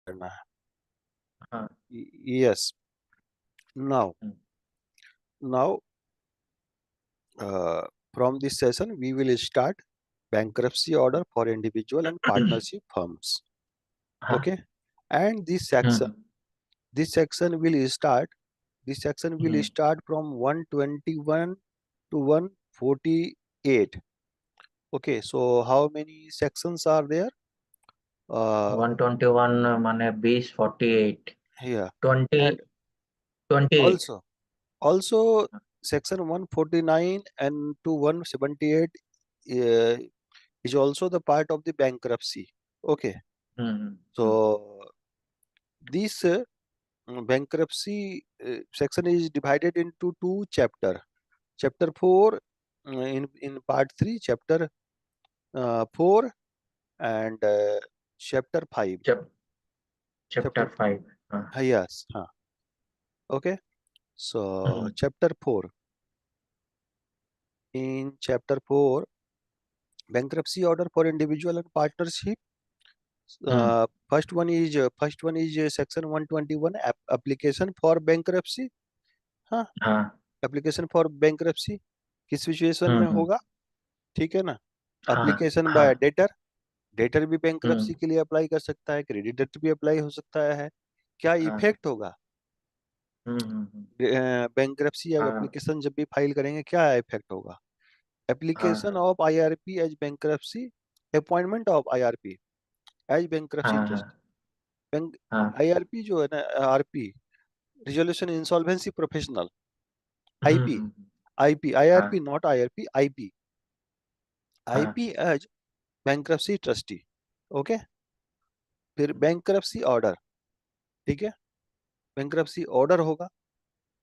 करना है। हाँ। Yes. Now hmm, now from this session we will start bankruptcy order for individual and partnership firms. हाँ। Okay, and this section will start hmm, from 121 to 148. Okay, so how many sections are there? 121 माने 20, 48, Here 20, and 28। also section 149 and to 178 uh, is also the part of the bankruptcy. Okay, hmm. so this bankruptcy section is divided into two chapter. Chapter 4 in part 3, chapter 4 and chapter 5. Chap Chapter chapter 5। हाँ। yes, okay. So hmm, chapter 4. In chapter 4, bankruptcy order for individual and partnership. Hmm, First one is section 121, application for bankruptcy. हाँ, हाँ। Application for bankruptcy किस situation में हम्म। होगा, ठीक है ना। हाँ। एप्लीकेशन बाय हाँ। डेटर, डेटर भी बैंक्रप्सी हम्म। के लिए अप्लाई कर सकता है, क्रेडिटर भी अप्लाई हो सकता है। क्या हाँ। इफेक्ट होगा हम्म। बैंक्रप्सी या हाँ। एप्लीकेशन जब भी फाइल करेंगे, क्या इफेक्ट होगा? एप्लीकेशन हाँ। Of IRP as bankruptcy, appointment of IRP as bankruptcy हाँ। ट्रस्ट। हाँ। हाँ। आईआरपी जो है ना, RP resolution insolvency professional, IP, hmm. IP IRP हाँ। नॉट आईआरपी, आईपी, हाँ। IP as bankruptcy trustee. Okay, फिर बैंक्रप्सी ऑर्डर, ठीक है, बैंक्रप्सी ऑर्डर होगा,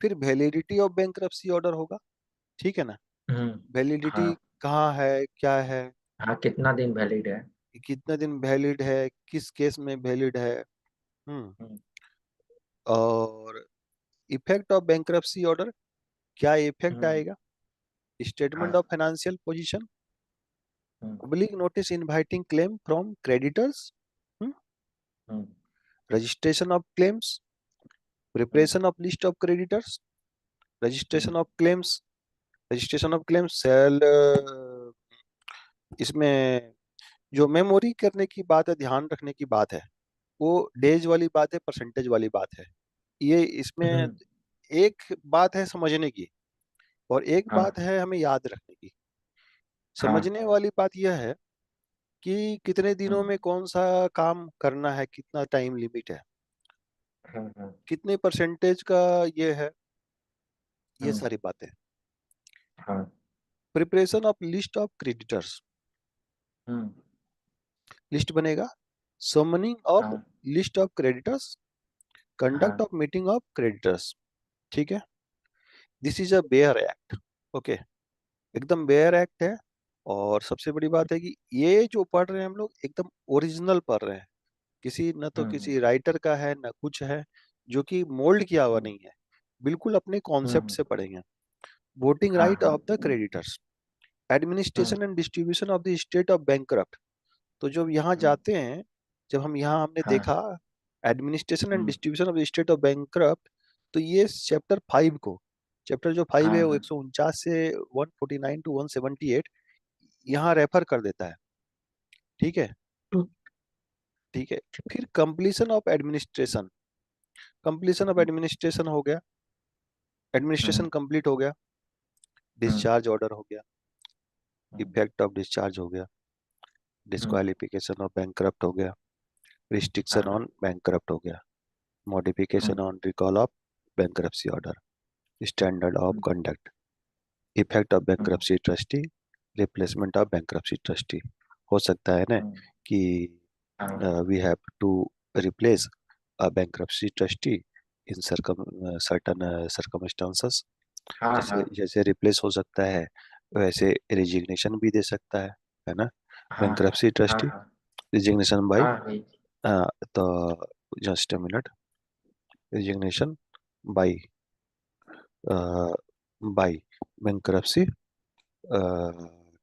फिर वैलिडिटी ऑफ बैंक्रप्सी ऑर्डर होगा, ठीक है ना। हम्म। वैलिडिटी हाँ। कहाँ है, क्या है, हाँ, कितना दिन वैलिड है? कितना दिन वैलिड है, किस केस में वैलिड है। हम्म। और इफेक्ट ऑफ बैंक्रप्सी ऑर्डर, क्या इफेक्ट हम्म। आएगा? स्टेटमेंट हाँ। Of financial position, hmm. Public notice inviting claim from creditors, hmm. Registration of claims, hmm. Preparation of list of creditors, hmm. Registration of claims, registration of claims cell. इसमें जो memory करने की बात है, ध्यान रखने की बात है, वो डेज वाली बात है, परसेंटेज वाली बात है। ये इसमें हम्म। एक बात है समझने की, और एक बात हाँ। है हमें याद रखने की। हाँ। समझने वाली बात यह है कि कितने दिनों हम्म। में कौन सा काम करना है, कितना टाइम लिमिट है, हाँ। हाँ। कितने परसेंटेज का ये है, ये हम्म। सारी बातें। हाँ। Preparation of list of creditors, hmm. List बनेगा, समनिंग ऑफ हाँ। लिस्ट ऑफ क्रेडिटर्स, कंडक्ट हाँ। ऑफ मीटिंग ऑफ क्रेडिटर्स, ठीक है। This is a bare act. Okay, एकदम बेयर एक्ट है। और सबसे बड़ी बात है कि ये जो पढ़ रहे हैं हम लोग, एकदम ओरिजिनल पढ़ रहे हैं, किसी न तो हम्म। किसी राइटर का है न कुछ है, जो कि मोल्ड किया हुआ हम्म। नहीं है, बिल्कुल अपने कॉन्सेप्ट हम्म। से पढ़ेंगे। वोटिंग हाँ। राइट हाँ। Of the creditors, hmm. Administration and distribution of the state of bankrupt. तो जब यहाँ हम्म। जाते हैं, जब हम यहाँ हमने हाँ। देखा administration and hmm. Distribution of the state of bankrupt, तो ये चैप्टर 5 को, चैप्टर जो 5 हाँ। है वो हाँ। 149 से 149 टू 178 यहाँ रेफर कर देता है, ठीक है। ठीक है, फिर completion of administration, completion of hmm. Administration हो गया, हम्म। एडमिनिस्ट्रेशन कंप्लीट हो गया, हम्म। डिस्चार्ज ऑर्डर हो गया, हम्म। इफेक्ट ऑफ डिस्चार्ज हो गया, हम्म। डिस्क्वालिफिकेशन ऑफ बैंकरप्ट हो गया, रिस्ट्रिक्शन हाँ। ऑन बैंकरप्ट हो गया, modification hmm. On recall of bankruptcy order, standard of hmm. Conduct, effect of hmm. Bankruptcy trustee, replacement of bankruptcy trustee. हो सकता है ना हम्म। कि हाँ। we have to replace a bankruptcy trustee in certain circumstances। हाँ। जैसे हाँ। जैसे रिप्लेस हो सकता है, वैसे रिजिग्नेशन भी दे सकता है ना। हाँ। बैंक्रप्सी हाँ। ट्रस्टी हाँ। रिजिग्नेशन बाय, हाँ भाई। तो just a minute, resignation by by bankruptcy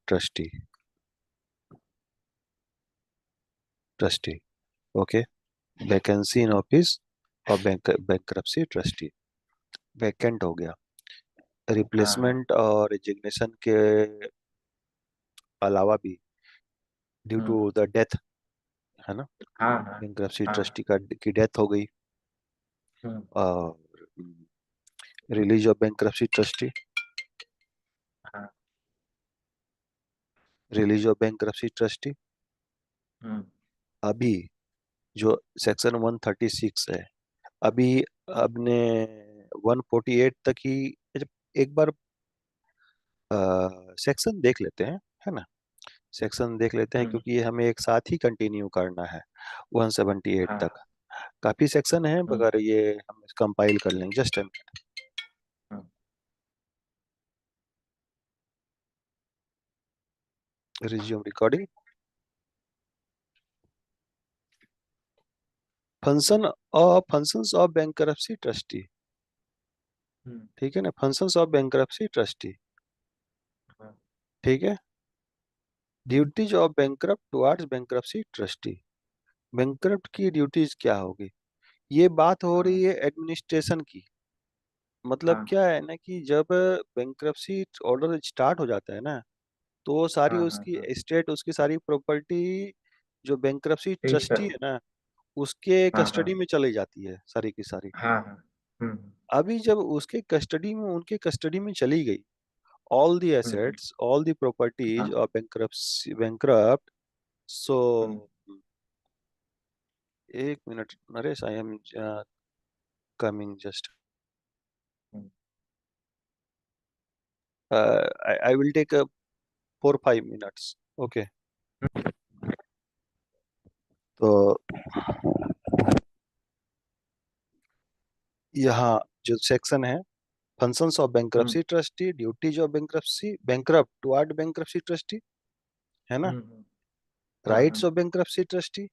trustee, trustee, okay. Vacancy in office और बैंक्रप्सी ट्रस्टी। वैकेंट हो गया, हाँ हाँ रिप्लेसमेंट और रिजिग्नेशन के अलावा भी due to hmm, the death, है ना, हाँ हाँ बैंक्रप्सी हाँ ट्रस्टी का की डेथ हो गई, हम्म, और रिलीज ऑफ बैंक्रप्सी ट्रस्टी, हाँ रिलीज ऑफ बैंक्रप्सी ट्रस्टी। हम्म, अभी जो सेक्शन 136 है, अभी अपने 148 तक ही, जब एक बार सेक्शन देख लेते हैं, है ना, सेक्शन देख लेते हैं, हम्म, क्योंकि ये हमें एक साथ ही कंटिन्यू करना है 178 तक। हाँ काफी सेक्शन है, हम्म, मगर ये हम कंपाइल कर लेंगे, just hmm, resume recording. Functions of bankruptcy trustee, hmm, ठीक है ना, फंक्शंस ऑफ बैंक्रप्सी ट्रस्टी, हाँ ठीक है। Duties of bankrupt towards bankruptcy trustee, bankrupt की ड्यूटीज क्या होगी। ये बात हो रही हाँ है एडमिनिस्ट्रेशन की। मतलब हाँ क्या है ना, कि जब बैंक्रप्सी ऑर्डर स्टार्ट हो जाता है ना, तो वो सारी हाँ हाँ उसकी हाँ एस्टेट, उसकी सारी प्रॉपर्टी, जो बैंक्रप्सी ठीक है ट्रस्टी है ना, उसके हाँ हाँ कस्टडी में चली जाती है सारी की सारी। हाँ हाँ अभी जब उसके कस्टडी में, उनके कस्टडी में चली गई, all the hmm, assets, all the properties हाँ ऑफ बैंक्रप्ट, सो हम्म, एक minute Naresh, I am coming just, hmm, I will take 4-5 minutes, okay. तो यहाँ जो सेक्शन है, functions of hmm, bankruptcy trustee, duties of bankruptcy bankrupt toward bankruptcy trustee, है ना, हाँ rights हाँ of bankruptcy trustee,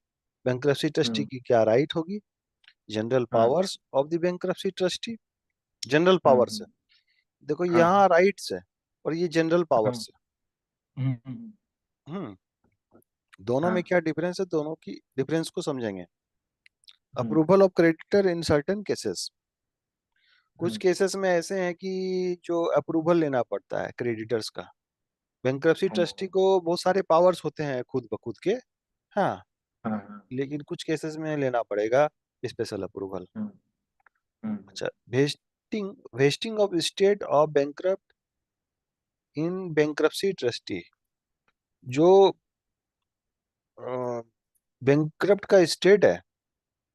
bankruptcy trustee hmm, की क्या राइट होगी, जनरल हाँ powers of the bankruptcy trustee, general powers है। हम्म, देखो हाँ यहाँ राइट्स है, और ये जनरल हाँ पावर्स हम्म, है। दोनों में हाँ क्या डिफरेंस है, दोनों की डिफरेंस को समझेंगे। Hmm, approval of creditor in certain cases, कुछ हम्म, केसेस में ऐसे हैं कि जो अप्रूवल लेना पड़ता है क्रेडिटर्स का। बैंक्रप्सी ट्रस्टी हाँ को बहुत सारे पावर्स होते हैं खुद ब खुद के, हाँ, हाँ हाँ लेकिन कुछ केसेस में लेना पड़ेगा स्पेशल अप्रूवल। हम्म, हम्म, अच्छा, wasting wasting of state of bankrupt in bankruptcy trustee, जो बैंक्रप्ट का स्टेट है,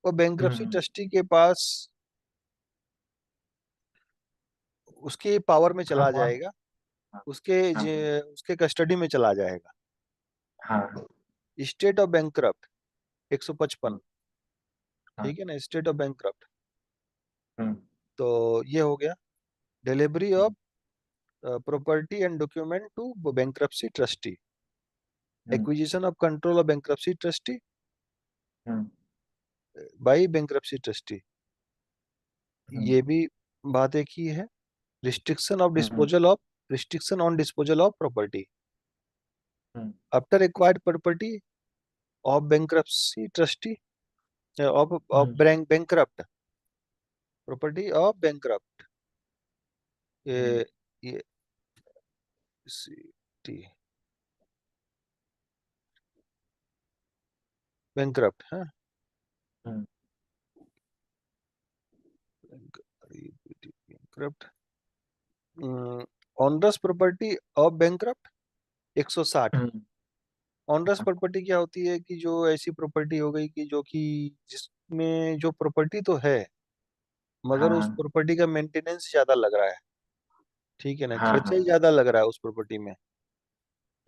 वो बैंक्रप्सी हम्म, ट्रस्टी के पास, उसके पावर में हाँ चला कौन जाएगा, हाँ हाँ उसके कस्टडी में चला जाएगा। हाँ स्टेट ऑफ बैंक्रप्ट 155, हम्म, हाँ ठीक है ना, स्टेट ऑफ बैंक्रप्ट। हम्म, तो ये हो गया, delivery of hmm, property and document to bankruptcy trustee, hmm, acquisition of control of bankruptcy trustee hmm, by bankruptcy trustee, hmm, ये भी बात एक ही है। Restriction of hmm, disposal of, restriction on disposal of property hmm, after acquired property of bankruptcy trustee, of hmm, bankrupt, property of bankrupt, hmm, ये T bankrupt है, hmm, bankrupt, onerous property of bankrupt 160। Hmm, onerous property क्या होती है, कि जो ऐसी property हो गई कि जो कि जिसमें जो प्रॉपर्टी तो है, मगर उस हाँ प्रॉपर्टी का मेंटेनेंस ज्यादा लग रहा है, ठीक है ना, हाँ खर्चा हाँ ही ज्यादा लग रहा है उस प्रॉपर्टी में।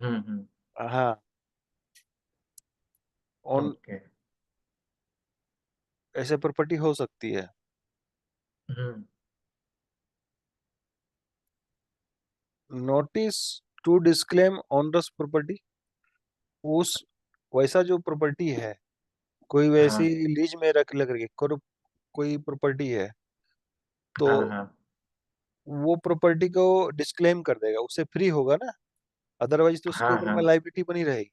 हम्म, हाँ, ऑन ओके ऐसे प्रॉपर्टी हो सकती है। Hmm, notice to disclaim onerous property, उस वैसा जो प्रॉपर्टी है, कोई वैसी हाँ लीज में रख लग रही है, कोई प्रॉपर्टी है, तो हाँ हाँ वो प्रॉपर्टी को डिस्क्लेम कर देगा, उससे फ्री होगा ना, अदरवाइज तो उसके हाँ ऊपर में हाँ लाइबिलिटी बनी रहेगी।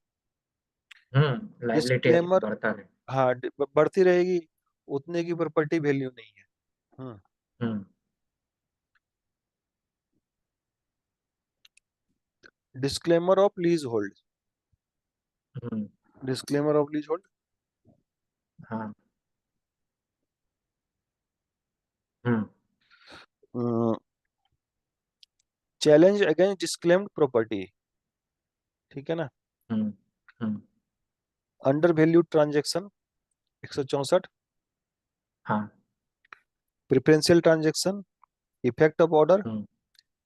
लाइबिलिटी डिस्क्लेमर, बढ़ता है हाँ, बढ़ती रहेगी, उतने की प्रॉपर्टी वैल्यू नहीं है। Hmm. Hmm. Disclaimer of lease hold. Hmm. Disclaimer of lease हाँ। Hmm. Hold. Challenge against disclaimed property, ठीक है ना। Hmm. Hmm. Under valued transaction 164। हाँ। Preferential transaction, effect of order, hmm.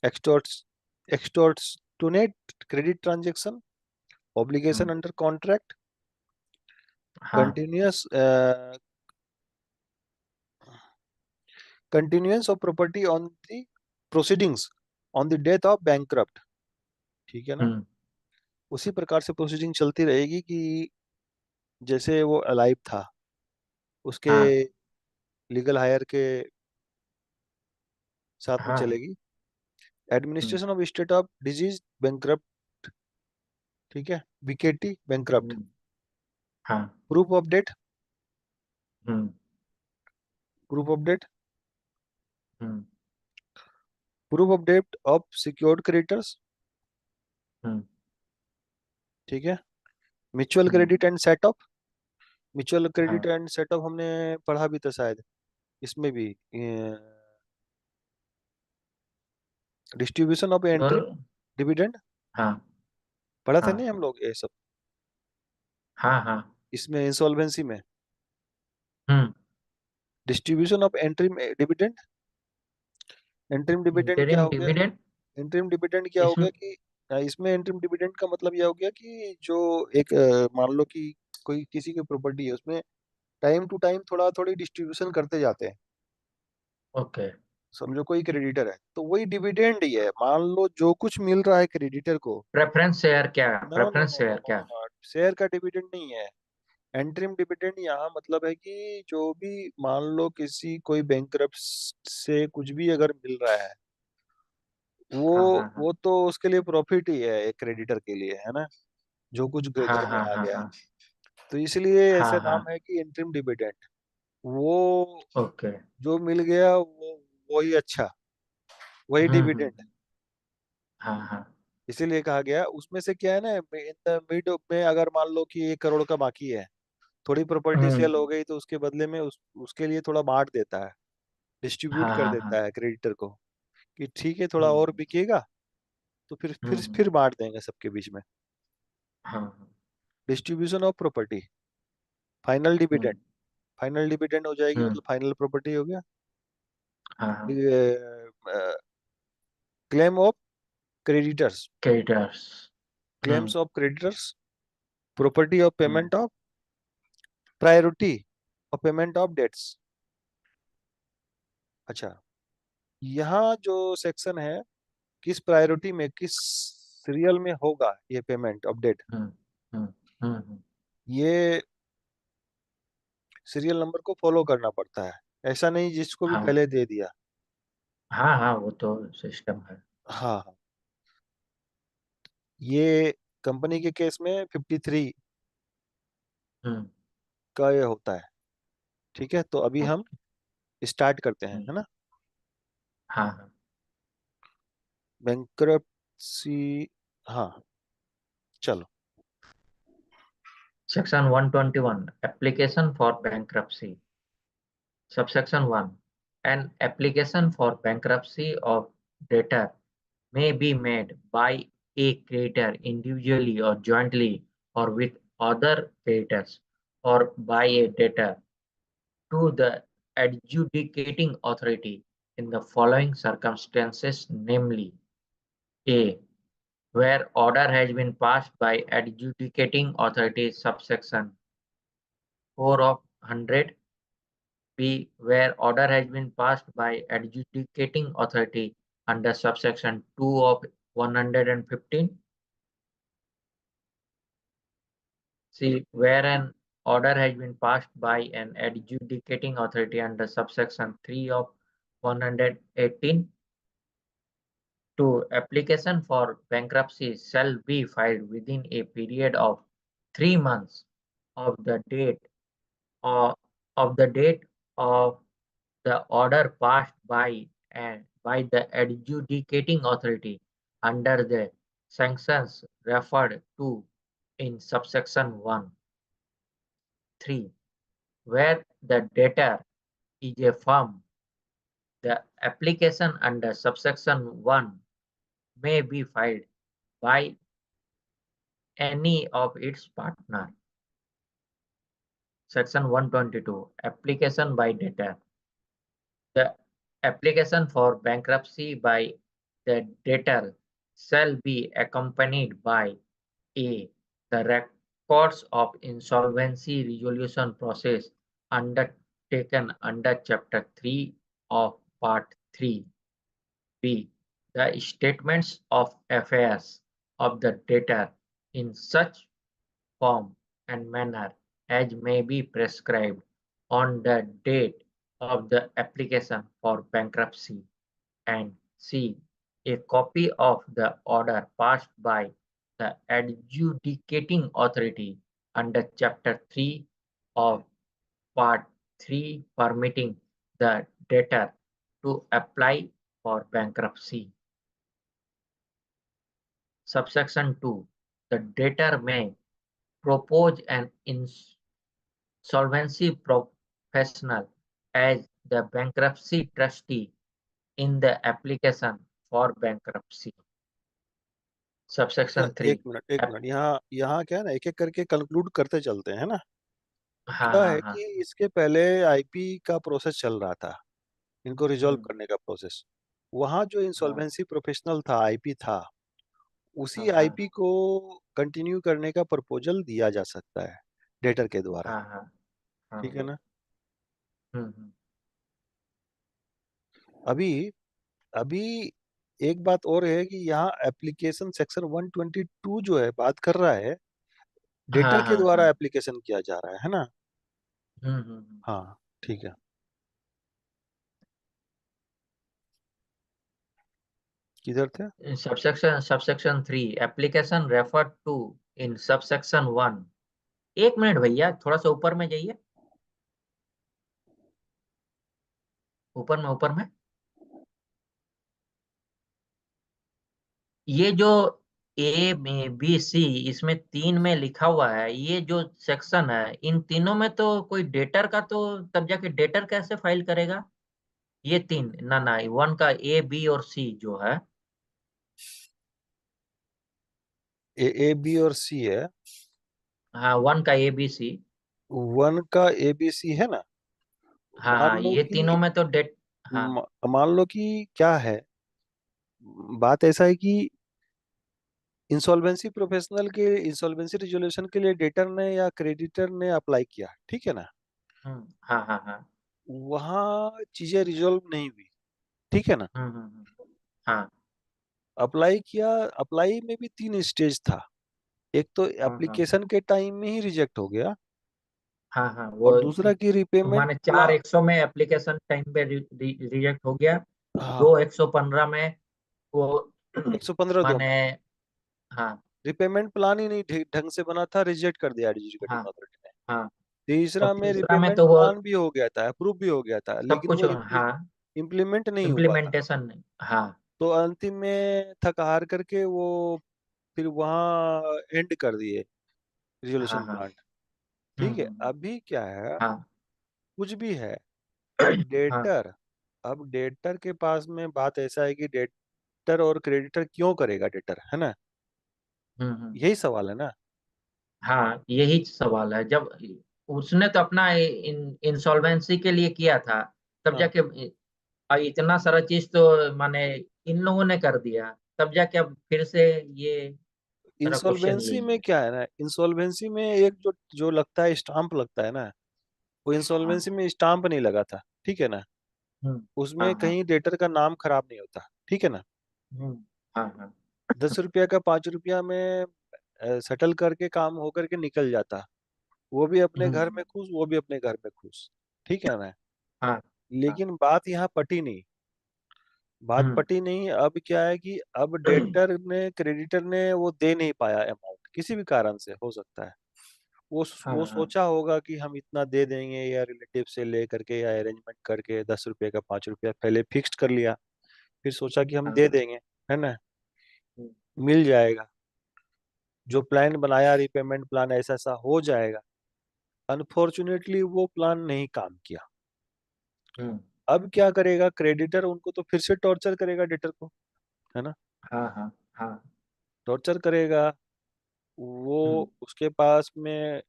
Extorts extortionate credit transaction, obligation hmm. Under contract, हाँ। Continuous continuance of property on the proceedings on the death of bankrupt, ठीक है ना। हम्म। उसी प्रकार से proceeding चलती रहेगी कि जैसे वो अलाइव था, उसके हाँ। लीगल हायर के साथ में हाँ। चलेगी। Hmm. Administration of state of disease bankrupt, ठीक है, बीकेटी बैंकरप्ट। हम्म। हाँ। Proof of debt, hmm. Proof of debt, hmm. Proof of debt of secured creditors, hmm. ठीक है। Mutual hmm. Credit and setup. Mutual credit हाँ। And setup हमने पढ़ा भी था शायद, इसमें भी डिस्ट्रीब्यूशन ऑफ एंट्री दोनों। डिविडेंड हाँ। पढ़ा था हाँ। नहीं हम लोग ये सब, हाँ। हाँ। इसमें इंसॉल्वेंसी में। Hmm. Distribution of entry dividend, interim dividend क्या इंटरिम हो गया। डिविडेंड। इंटरिम डिविडेंड क्या हो इसमें। गया कि इसमें इंटरिम डिविडेंड का मतलब यह हो गया कि जो एक मान लो कि कोई किसी की प्रॉपर्टी है, उसमें टाइम टू टाइम थोड़ा थोड़ी डिस्ट्रीब्यूशन करते जाते हैं। ओके। समझो कोई क्रेडिटर है तो वही डिविडेंड ही है, मान लो जो कुछ मिल रहा है क्रेडिटर को। प्रेफरेंस शेयर क्या? No no preference no no share no क्या? नो, शेयर का डिविडेंड नहीं है। एंट्रीम डिविडेंड यहाँ मतलब है कि जो भी मान लो किसी कोई बैंकरप्ट से कुछ भी अगर मिल रहा है, वो हाँ। हाँ। हाँ। वो तो उसके लिए प्रॉफिट ही है एक क्रेडिटर के लिए, है ना, जो कुछ हाँ। घर में हाँ। आ हाँ। गया। हाँ। तो इसलिए ऐसे हाँ। हाँ। नाम है कि इंटरिम डिविडेंड। वो ओके। जो मिल गया वो वही अच्छा, वही डिविडेंड। हाँ। हाँ। इसीलिए कहा गया उसमें से क्या है ना, इन द मिड में अगर मान लो कि 1 करोड़ का बाकी है, थोड़ी प्रॉपर्टी हम्म। सेल हो गई तो उसके बदले में उसके लिए थोड़ा बांट देता है, डिस्ट्रीब्यूट हाँ। कर हाँ। हाँ। देता है क्रेडिटर को कि ठीक है थोड़ा और हम्म। बिकेगा, तो फिर फिर हम्म। फिर बांट देंगे सबके बीच में। हाँ। हाँ। Distribution of property, final hmm. Dividend. Final dividend हो जाएगी हम्म। मतलब फाइनल प्रॉपर्टी हो गया। हाँ। हाँ। Claim of creditors, creditors. Hmm. Claims of creditors, property of hmm. Payment of priority of payment of debts. अच्छा, यहाँ जो सेक्शन है, किस प्रायोरिटी में किस सीरियल में होगा ये पेमेंट ऑफ डेट, हम्म। हम्म। हम्म। ये सीरियल नंबर को फॉलो करना पड़ता है, ऐसा नहीं जिसको भी हाँ। पहले दे दिया। हाँ। हाँ, वो तो सिस्टम है। हाँ हाँ। ये कंपनी के केस में 53 हम्म। का ये होता है, ठीक है। तो अभी हम ओके। स्टार्ट करते हैं, हम्म। है ना। हाँ। हाँ। बैंक्रप्सी, हाँ चलो। Section 121, Application for Bankruptcy. Subsection 1. An application for bankruptcy of debtor may be made by a creditor individually or jointly or with other creditors or by a debtor to the adjudicating authority in the following circumstances, namely: A. Where order has been passed by adjudicating authority, subsection 4 of 100. B. Where order has been passed by adjudicating authority under subsection 2 of 115. C. Where an order has been passed by an adjudicating authority under subsection 3 of 118. 2. Application for bankruptcy shall be filed within a period of 3 months of the date of, of the date of the order passed by the adjudicating authority under the sanctions referred to in subsection 1. 3. Where the debtor is a firm, the application under subsection 1 may be filed by any of its partner. Section 122. Application by debtor. The application for bankruptcy by the debtor shall be accompanied by a. The records of insolvency resolution process undertaken under Chapter 3 of Part 3. B. The statements of affairs of the debtor in such form and manner as may be prescribed on the date of the application for bankruptcy, and C. A copy of the order passed by the adjudicating authority under Chapter 3 of Part 3 permitting the debtor to apply for bankruptcy. Subsection 2. The debtor may propose an insolvency professional as the bankruptcy trustee in the application for bankruptcy. अच्छा, Subsection एक 3. Minute एक minute, यहाँ यहाँ क्या है ना, एक एक करके कंक्लूड करते चलते हैं ना। हाँ क्या हाँ है हाँ कि इसके पहले आईपी का प्रोसेस चल रहा था, इनको रिजॉल्व हम्म, करने का प्रोसेस। वहाँ जो हाँ इंसॉल्वेंसी प्रोफेशनल था, आईपी था, हाँ उसी हाँ आईपी को कंटिन्यू करने का प्रपोजल दिया जा सकता है डेटर के द्वारा। हाँ हाँ हाँ ठीक है ना। हम्म। अभी अभी एक बात और है कि यहाँ एप्लीकेशन सेक्शन 122 जो है बात कर रहा है, डेटर हाँ के हाँ द्वारा हाँ एप्लीकेशन किया जा रहा है ना। हम्म। हाँ, ठीक है। किधर थे? Subsection 3 application referred to in subsection 1। एक मिनट भैया, थोड़ा सा ऊपर में जाइए। ऊपर में ये जो ए में बी सी, इसमें 3 में लिखा हुआ है, ये जो सेक्शन है इन तीनों में तो कोई डेटर का तो तब जाके डेटर कैसे फाइल करेगा? ये तीन ना ना, 1 का ए बी और सी जो है। ए बी और सी है। हाँ, 1 का ए बी सी। वन का ए बी सी है ना। हाँ मान हाँ, लो ये कि तीनों में तो डेट। हाँ मान लो कि क्या है, बात ऐसा है कि इंसॉल्वेंसी प्रोफेशनल के इंसॉल्वेंसी रिजोल्यूशन के लिए डेटर ने या क्रेडिटर ने अप्लाई किया, ठीक है ना। हाँ हाँ हाँ वहाँ चीजें रिजॉल्व नहीं हुई, ठीक है ना। हाँ अप्लाई किया, अप्लाई में भी तीन स्टेज था। एक तो हाँ एप्लीकेशन के टाइम में ही रिजेक्ट हो गया, हाँ हाँ वो और दूसरा की रिपेमेंट माने प्ला 4 100 में एप्लीकेशन टाइम पे रिजेक्ट हो गया। हाँ, 2 115 में वो 115 दो माने। में हाँ रिपेमेंट प्लान ही नहीं ढंग से बना था, रिजेक्ट कर दिया हाँ एडजुडिकेटिंग अथॉरिटी ने। हाँ। और तीसरा में तीसरा में रिपेमेंट तो वो प्लान भी हो गया था, अप्रूव भी हो गया था, सब लेकिन कुछ। वो हाँ, इम्प्लीमेंट नहीं हुआ था। इम्प्लीमेंटेशन नहीं। हाँ तो अंतिम में थक हार करके वो फिर वहाँ एंड कर दिए हाँ रिजोल्यूशन हाँ प्लांट। ठीक है। हम्म। अभी क्या है, हाँ कुछ भी है, हाँ डेटर, अब डेटर के पास में बात ऐसा है कि डेटर और क्रेडिटर क्यों करेगा डेटर, है ना। हम्म। यही सवाल है ना। हाँ, यही सवाल है। जब उसने तो अपना इंसॉल्वेंसी के लिए किया था, तब हाँ, जाके इतना सारा चीज तो माने इन लोगों ने कर दिया, तब जाके अब फिर से ये मेरा क्वेश्चन इंसॉल्वेंसी यही में है। क्या है ना, इंसॉल्वेंसी में एक जो जो लगता है स्टाम्प लगता है ना, वो हाँ इंसॉल्वेंसी में स्टाम्प नहीं लगा था, ठीक है ना। उसमें हाँ हाँ कहीं डेटर का नाम खराब नहीं होता, ठीक है ना। हम्म, हाँ हाँ 10 रुपया का 5 रुपया में सेटल करके काम होकर के निकल जाता। वो भी अपने घर हम्म, में खुश, वो भी अपने घर में खुश, ठीक है ना। हाँ हाँ लेकिन बात यहाँ पटी नहीं, बात हम्म पटी नहीं। अब क्या है कि अब डेटर ने क्रेडिटर ने वो दे नहीं पाया अमाउंट, किसी भी कारण से हो सकता है। हाँ वो हाँ सोचा होगा कि हम इतना दे देंगे, या रिलेटिव से ले करके या अरेंजमेंट करके 10 रुपए का 5 रुपया पहले फिक्स कर लिया, फिर सोचा कि हम हाँ दे हाँ। देंगे, है ना, हम्म मिल जाएगा, जो प्लान बनाया रिपेमेंट प्लान ऐसा ऐसा हो जाएगा। अनफॉर्चुनेटली वो प्लान नहीं काम किया। हम्म, अब क्या करेगा क्रेडिटर, उनको तो फिर से टॉर्चर करेगा डेटर को, है ना, हाँ हाँ हाँ। टॉर्चर करेगा। वो हम्म, उसके पास में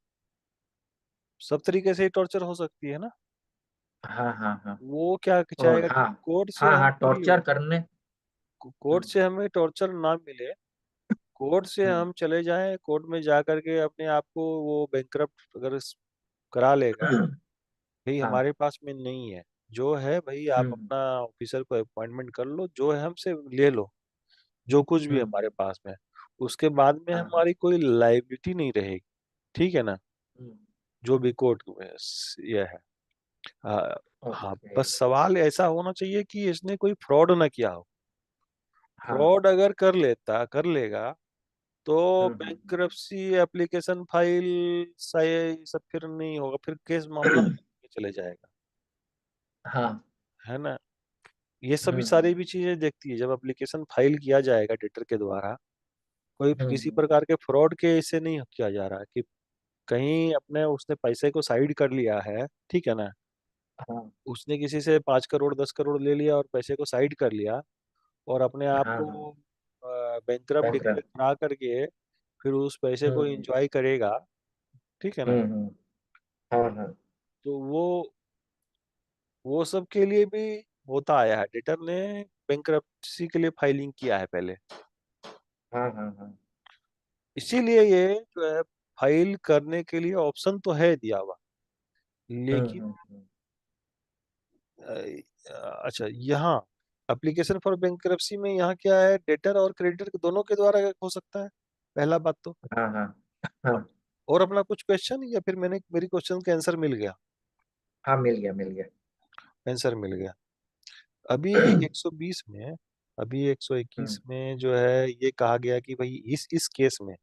सब तरीके से ही टॉर्चर हो सकती है ना। हाँ हाँ हाँ। वो क्या और चाहेगा कि हाँ, कोर्ट से हाँ हम हाँ, कर लिए, टॉर्चर करने। कोर्ट हम्म से हमें टॉर्चर ना मिले, कोर्ट से हम्म हम चले जाएं, कोर्ट में जा करके अपने आप को वो बैंकरप्ट अगर करा लेगा, भाई हाँ। हमारे पास में नहीं है, जो है भाई आप हम्म अपना ऑफिसर को अपॉइंटमेंट कर लो, जो है हमसे ले लो, जो कुछ भी हमारे हम्म, पास में है। उसके बाद में हाँ हाँ। हमारी कोई लाइबिलिटी नहीं रहेगी, ठीक है ना, हम्म जो हम्म, भी कोर्ट में ये है। हाँ। हाँ, ओके। बस सवाल ऐसा होना चाहिए कि इसने कोई फ्रॉड ना किया हो। हाँ। फ्रॉड अगर कर लेगा, तो हम्म, बैंक्रप्सी एप्लीकेशन फाइल सही सब फिर नहीं होगा, फिर केस मामला चले जाएगा, हाँ। है ना। ये सभी सारी हम्म भी चीजें देखती है जब एप्लीकेशन फाइल किया जाएगा डेटर के द्वारा। कोई किसी हम्म, प्रकार के फ्रॉड के इससे नहीं किया जा रहा कि कहीं अपने उसने पैसे को साइड कर लिया है, ठीक है ना, हाँ उसने किसी से 5 करोड़ 10 करोड़ ले लिया और पैसे को साइड कर लिया, और अपने आप हाँ हाँ। को बैंकरप्ट बैंक डिक्लेयर रन। करा करके फिर उस पैसे को हम्म एंजॉय करेगा, ठीक है ना। हम्म, हाँ हाँ तो वो सब के लिए भी होता आया है, डेटर ने बैंकरप्सी के लिए फाइलिंग किया है पहले, हाँ हाँ हाँ। इसीलिए ये जो है फाइल करने के लिए ऑप्शन तो है दिया हुआ, लेकिन हम्म, अच्छा यहाँ एप्लीकेशन फॉर बैंकरप्सी में यहाँ क्या है, डेटर और क्रेडिटर दोनों के द्वारा हो सकता है, पहला बात तो। हाँ हाँ हाँ। अब और अपना कुछ क्वेश्चन, या फिर मैंने मेरी क्वेश्चन का आंसर मिल गया। हाँ, मिल गया मिल गया। आंसर मिल गया। अभी 120 में, अभी 121 हम्म, में जो है ये कहा गया कि भाई इस केस में,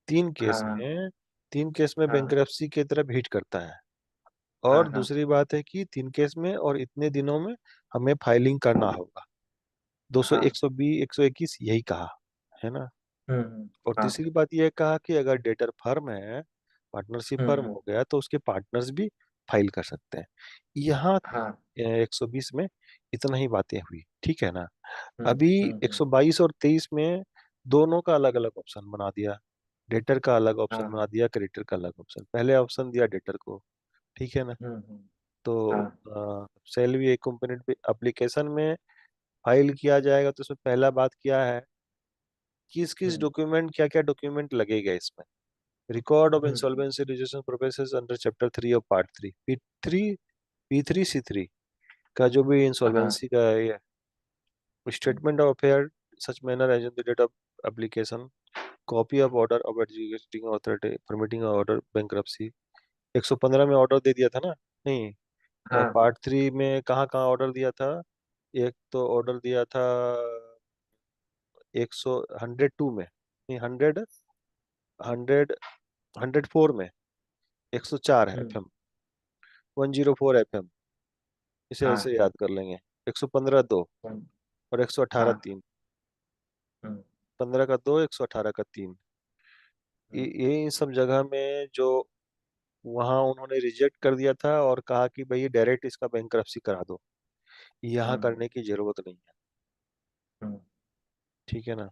तीन केस हाँ में तीन केस में हाँ बैंकरप्सी की तरफ हिट करता है। हाँ और हाँ दूसरी बात है कि तीन केस में और इतने दिनों में हमें फाइलिंग करना होगा। 200 हाँ। 120 121 यही कहा, है ना। और हाँ। तीसरी बात यह कहा कि अगर डेटर फर्म है, पार्टनरशिप फर्म हम्म, हो गया, तो उसके पार्टनर्स भी फाइल कर सकते हैं। यहाँ हाँ। 120 में इतना ही बातें हुई, ठीक है ना। अभी हम्म, 122 और 23 में दोनों का अलग अलग ऑप्शन बना दिया, डेटर का अलग ऑप्शन हाँ बना हाँ। दिया, क्रेडिटर का अलग ऑप्शन, पहले ऑप्शन दिया डेटर को, ठीक है ना। हम्म, तो हाँ। सैलरी एक कंपोनेंट पे एप्लीकेशन में फाइल किया जाएगा, तो उसमें पहला बात क्या है, किस किस हम्म डॉक्यूमेंट, क्या क्या डॉक्यूमेंट लगेगा इसमें। Record of hmm insolvency registration process under chapter 3 of part 3 P3 P3 C3 का जो भी हाँ। इंसॉल्वेंसी का ये hmm statement of affair such manner as on the date of application, copy of order of executing authority permitting order bankruptcy. 115 में order दे दिया था ना, नहीं, हाँ। पार्ट 3 में कहाँ कहाँ ऑर्डर दिया था। एक तो ऑर्डर दिया था 102 में, नहीं, 104 में, 104 है हम्म FM, 104 FM, इसे हाँ। ऐसे याद कर लेंगे। 115 दो, हम्म, और 118 हाँ। तीन, हम्म 15 का दो, 118 का तीन। हम्म ये इन सब जगह में जो वहाँ उन्होंने रिजेक्ट कर दिया था और कहा कि भाई डायरेक्ट इसका बैंक्रप्सी करा दो, यहाँ हम्म करने की जरूरत नहीं है, हम्म ठीक है ना।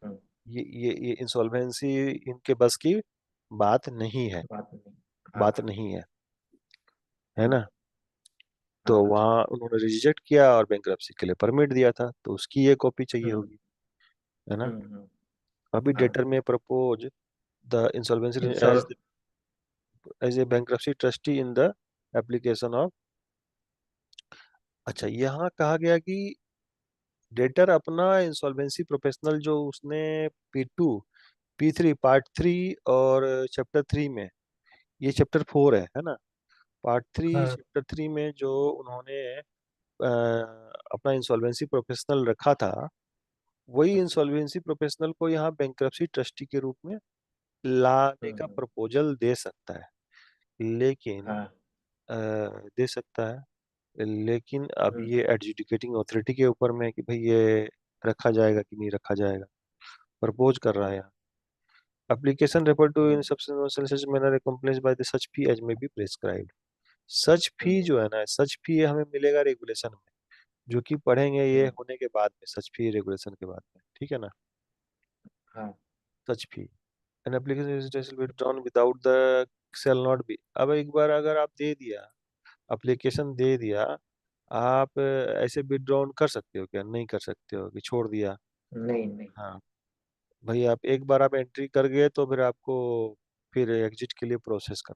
हम्म, ये इंसॉल्वेंसी इनके बस की बात नहीं है, बात नहीं। हाँ बात हाँ। नहीं है हम्म, ना। तो हाँ। वहाँ उन्होंने रिजेक्ट किया और बैंक्रप्सी के लिए परमिट दिया था, तो उसकी ये कॉपी चाहिए हम्म होगी, है ना। हम्म, अभी हाँ। डेटर में propose the insolvency insolvent. As a bankruptcy trustee in the application of. अच्छा, यहाँ कहा गया कि डेटर अपना इंसॉल्वेंसी प्रोफेशनल जो उसने P2 P3 पार्ट 3 और चैप्टर 3 में, ये चैप्टर 4 है ना, पार्ट 3 हाँ चैप्टर 3 में जो उन्होंने अपना इंसॉल्वेंसी प्रोफेशनल रखा था, वही इंसॉल्वेंसी प्रोफेशनल को यहाँ बैंक्रप्सी ट्रस्टी के रूप में लाने का हम्म, प्रपोजल दे सकता है, लेकिन हाँ। अ, दे सकता है, लेकिन अब हम्म, ये एडजुडिकेटिंग अथॉरिटी के ऊपर में है कि भाई ये रखा जाएगा कि नहीं रखा जाएगा। प्रपोज कर रहा है यहाँ। Application refer to in hmm, such manner complaints by the such fee as may be prescribed. Such fee hmm, जो है ना, सच फी हमें मिलेगा रेगुलेशन में, जो कि पढ़ेंगे ये हम्म, होने के बाद में, सच फी रेगुलेशन के बाद में, ठीक है ना। हाँ। Such fee an application registration withdrawn without the shall not be. अब एक बार अगर आप दे दिया, एप्लीकेशन दे दिया, आप ऐसे विथड्रॉन कर सकते हो क्या? नहीं कर सकते हो कि छोड़ दिया। नहीं, नहीं। हाँ, भाई आप एक बार आप एंट्री कर गए तो फिर आपको फिर एग्जिट के लिए प्रोसेस करना